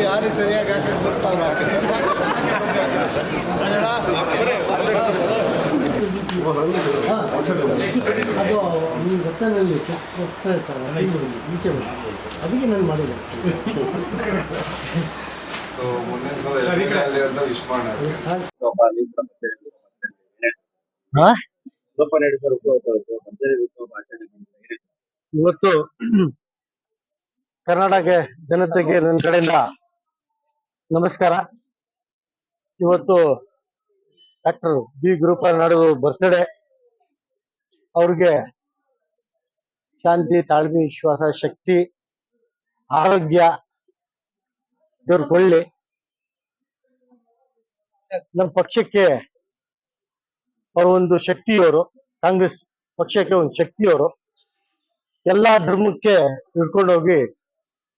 ಯಾರಿಗೆ ಸರಿಯಾಗಿ ಅದು ಗೊತ್ತಿನಲ್ಲಿ ಹೋಗ್ತಾ ಇರ್ತಾರೆ ಈಚೆ ಅದಕ್ಕೆ ನಾನು ಮಾಡಿದೆ. ಇವತ್ತು ಕರ್ನಾಟಕ ಜನತೆಗೆ ನನ್ನ ಕಡೆಯಿಂದ ನಮಸ್ಕಾರ. ಇವತ್ತು ಡಾಕ್ಟರ್ ಬಿ ಗುರುಪಾಲ್ ನಾಯ್ಡು ಬರ್ತ್ಡೇ. ಅವ್ರಿಗೆ ಶಾಂತಿ, ತಾಳ್ಮೆ, ವಿಶ್ವಾಸ, ಶಕ್ತಿ, ಆರೋಗ್ಯ ದೇವ್ರು ಕೊಳ್ಳಿ. ನಮ್ಮ ಪಕ್ಷಕ್ಕೆ ಅವರು ಒಂದು ಶಕ್ತಿಯವರು, ಕಾಂಗ್ರೆಸ್ ಪಕ್ಷಕ್ಕೆ ಒಂದು ಶಕ್ತಿಯವರು. ಎಲ್ಲಾ ಧರ್ಮಕ್ಕೆ ಹಿಡ್ಕೊಂಡು ಹೋಗಿ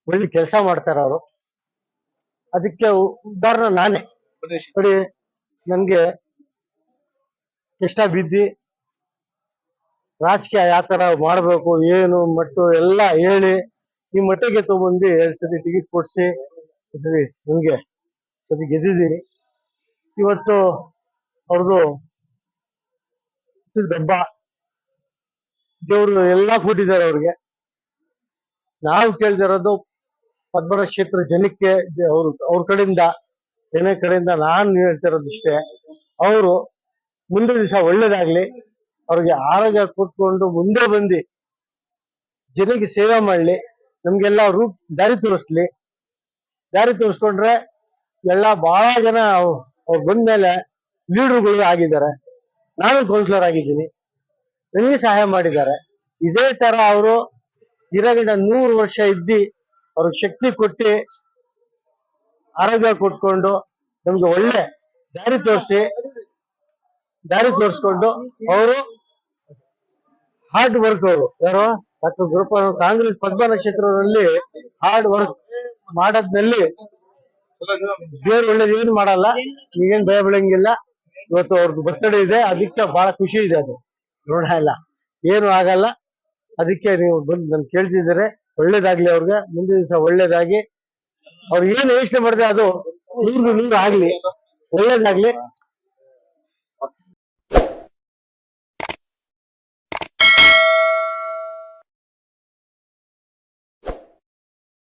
ಒಳ್ಳೆ ಕೆಲಸ ಮಾಡ್ತಾರೆ ಅವರು. ಅದಕ್ಕೆ ಉದಾಹರಣೆ ನಾನೇ ನೋಡಿ. ನನ್ಗೆ ಇಷ್ಟ ಬಿದ್ದಿ ರಾಜಕೀಯ ಯಾವ ತರ ಮಾಡ್ಬೇಕು ಏನು ಮಟ್ಟು ಎಲ್ಲ ಹೇಳಿ ಈ ಮಟ್ಟಿಗೆ ತಗೊಂಡು 2 ಸತಿ ಟಿಕೆಟ್ ಕೊಡ್ಸಿ ನನ್ಗೆ ಸತಿ ಗೆದ್ದಿದ್ದೀನಿ. ಇವತ್ತು ಅವ್ರದ್ದು ಹಬ್ಬ, ದೇವ್ರು ಎಲ್ಲಾ ಕೊಟ್ಟಿದ್ದಾರೆ ಅವ್ರಿಗೆ. ನಾವು ಕೇಳ್ತಿರೋದು ಪದ್ಮನಾಭ ಕ್ಷೇತ್ರ ಜನಕ್ಕೆ ಅವ್ರ ಕಡೆಯಿಂದ ಜನ ಕಡೆಯಿಂದ ನಾನು ಹೇಳ್ತಿರೋದು ಇಷ್ಟೇ, ಅವರು ಮುಂದೆ ದಿವಸ ಒಳ್ಳೇದಾಗ್ಲಿ, ಅವ್ರಿಗೆ ಆರೋಗ್ಯ ಕೊಟ್ಕೊಂಡು ಮುಂದೆ ಬಂದು ಜನಕ್ಕೆ ಸೇವೆ ಮಾಡ್ಲಿ, ನಮ್ಗೆಲ್ಲ ದಾರಿ ತೋರಿಸ್ಲಿ. ದಾರಿ ತೋರಿಸ್ಕೊಂಡ್ರೆ ಎಲ್ಲ ಬಹಳ ಜನ ಅವ್ರು ಬಂದ್ಮೇಲೆ ಲೀಡರ್ಗಳು ಆಗಿದ್ದಾರೆ. ನಾನು ಕೌನ್ಸಿಲರ್ ಆಗಿದ್ದೀನಿ, ನನಗೆ ಸಹಾಯ ಮಾಡಿದ್ದಾರೆ. ಇದೇ ತರ ಅವರು ಇರೋಗಿಂದ 100 ವರ್ಷ ಇದ್ದಿ ಅವ್ರಿಗೆ ಶಕ್ತಿ ಕೊಟ್ಟು ಆರೋಗ್ಯ ಕೊಟ್ಕೊಂಡು ನಮ್ಗೆ ಒಳ್ಳೆ ದಾರಿ ತೋರಿಸ್ಕೊಂಡು ಅವರು ಹಾರ್ಡ್ ವರ್ಕ್, ಅವರು ಯಾರು ಡಾಕ್ಟರ್ ಗುರುಪಾಲ್ ಕಾಂಗ್ರೆಸ್ ಪದ್ಮನಾಭ ಕ್ಷೇತ್ರದಲ್ಲಿ ಹಾರ್ಡ್ ವರ್ಕ್ ಮಾಡೋದ್ನಲ್ಲಿ ದೇವ್ರು ಒಳ್ಳೇದು ಏನು ಮಾಡಲ್ಲ, ಈಗೇನ್ ಭಯ ಬೀಳಂಗಿಲ್ಲ. ಇವತ್ತು ಅವ್ರದ್ದು ಬರ್ತ್ಡೇ ಇದೆ, ಅದಕ್ಕೆ ಬಹಳ ಖುಷಿ ಇದೆ. ಅದು ನೋಡ ಇಲ್ಲ ಏನು ಆಗಲ್ಲ. ಅದಕ್ಕೆ ನೀವು ಬಂದು ನನ್ ಕೇಳ್ತಿದ್ದೀರಿ, ಒಳ್ಳೇದಾಗ್ಲಿ ಅವ್ರಿಗೆ. ಮುಂದಿನ ದಿವಸ ಒಳ್ಳೇದಾಗಿ ಅವ್ರು ಏನು ಯೋಚನೆ ಮಾಡಿದ್ರೆ ಅದು 100 ಆಗ್ಲಿ, ಒಳ್ಳೇದಾಗ್ಲಿ.